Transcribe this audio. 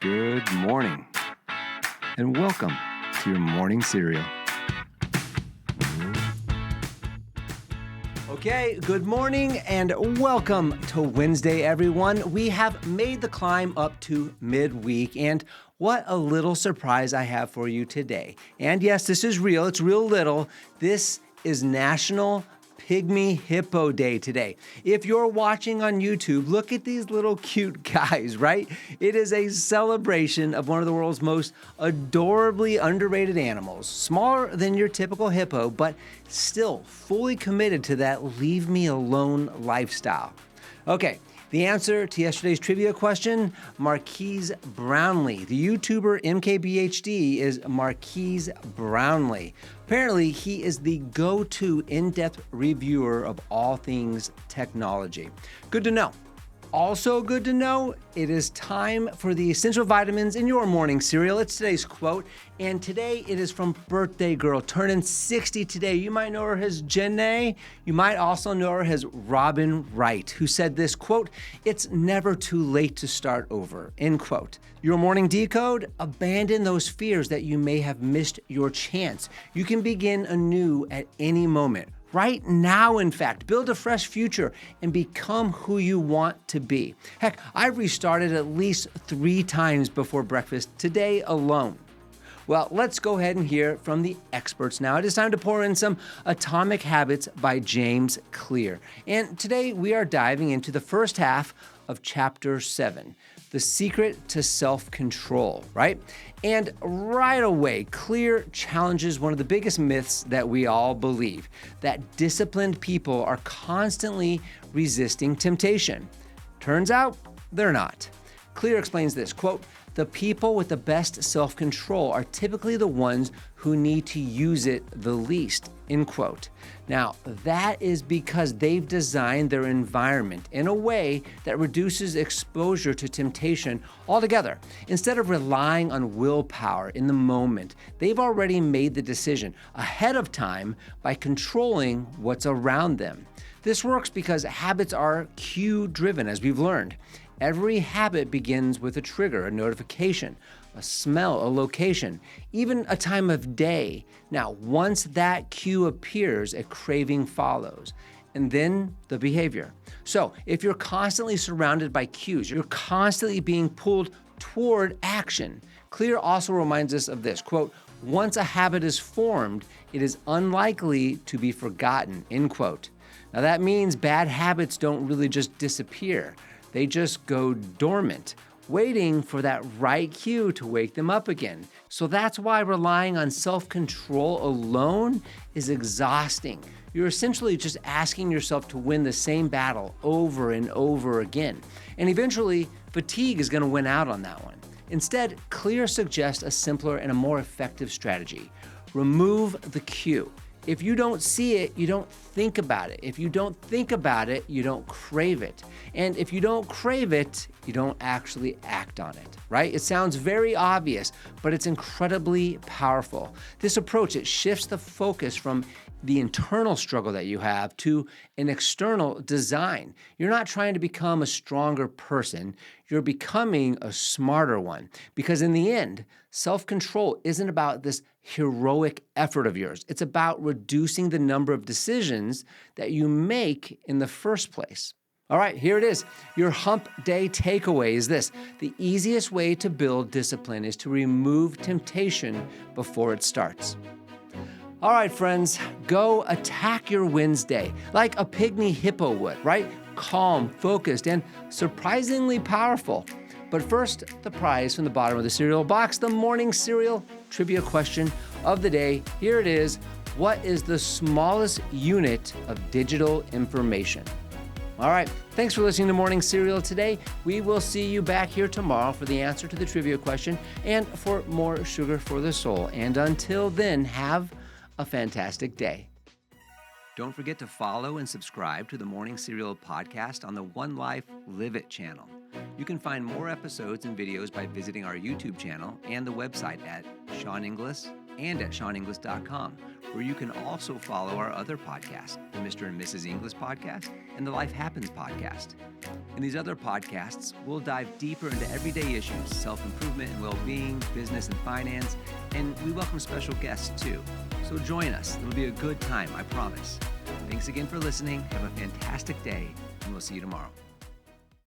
Good morning, and welcome to your morning cereal. Okay, good morning and welcome to Wednesday, everyone. We have made the climb up to midweek, and what a little surprise I have for you today. And yes, this is real. It's real little. This is National Pygmy Hippo Day today. If you're watching on YouTube, look at these little cute guys, right? It is a celebration of one of the world's most adorably underrated animals. Smaller than your typical hippo, but still fully committed to that leave me alone lifestyle. Okay, the answer to yesterday's trivia question, Marquise Brownlee. The YouTuber MKBHD is Marquise Brownlee. Apparently, he is the go-to in-depth reviewer of all things technology. Good to know. Also good to know, it is time for the essential vitamins in your morning cereal. It's today's quote, and today it is from birthday girl, turning 60 today. You might know her as Janae. You might also know her as Robin Wright, who said this, quote, "It's never too late to start over," end quote. Your morning decode, abandon those fears that you may have missed your chance. You can begin anew at any moment. Right now, in fact, build a fresh future and become who you want to be. Heck, I restarted at least 3 times before breakfast today alone. Well, let's go ahead and hear from the experts now. It is time to pour in some Atomic Habits by James Clear. And today we are diving into the first half of Chapter 7, The Secret to Self-Control, right? And right away, Clear challenges one of the biggest myths that we all believe, that disciplined people are constantly resisting temptation. Turns out, they're not. Clear explains this, quote, "The people with the best self-control are typically the ones who need to use it the least," end quote. Now, that is because they've designed their environment in a way that reduces exposure to temptation altogether. Instead of relying on willpower in the moment, they've already made the decision ahead of time by controlling what's around them. This works because habits are cue-driven, as we've learned. Every habit begins with a trigger, a notification, a smell, a location, even a time of day. Now, once that cue appears, a craving follows, and then the behavior. So, if you're constantly surrounded by cues, you're constantly being pulled toward action. Clear also reminds us of this, quote, "Once a habit is formed, it is unlikely to be forgotten," end quote. Now, that means bad habits don't really just disappear. They just go dormant, waiting for that right cue to wake them up again. So that's why relying on self-control alone is exhausting. You're essentially just asking yourself to win the same battle over and over again. And eventually, fatigue is going to win out on that one. Instead, Clear suggests a simpler and a more effective strategy. Remove the cue. If you don't see it, you don't think about it. If you don't think about it, you don't crave it. And if you don't crave it, you don't actually act on it, right? It sounds very obvious, but it's incredibly powerful. This approach, it shifts the focus from the internal struggle that you have to an external design. You're not trying to become a stronger person, you're becoming a smarter one. Because in the end, self-control isn't about this heroic effort of yours. It's about reducing the number of decisions that you make in the first place. All right, here it is. Your hump day takeaway is this: the easiest way to build discipline is to remove temptation before it starts. All right, friends, go attack your Wednesday like a pygmy hippo would, right? Calm, focused, and surprisingly powerful. But first, the prize from the bottom of the cereal box, the morning cereal trivia question of the day. Here it is. What is the smallest unit of digital information? All right, thanks for listening to Morning Cereal today. We will see you back here tomorrow for the answer to the trivia question and for more sugar for the soul. And until then, have a fantastic day. Don't forget to follow and subscribe to the Morning Cereal podcast on the One Life Live It channel. You can find more episodes and videos by visiting our YouTube channel and the website at seaninglis.com. and at SeanEnglis.com, where you can also follow our other podcasts, the Mr. and Mrs. English podcast and the Life Happens podcast. In these other podcasts, we'll dive deeper into everyday issues, self-improvement and well-being, business and finance, and we welcome special guests too. So join us. It'll be a good time, I promise. Thanks again for listening. Have a fantastic day, and we'll see you tomorrow.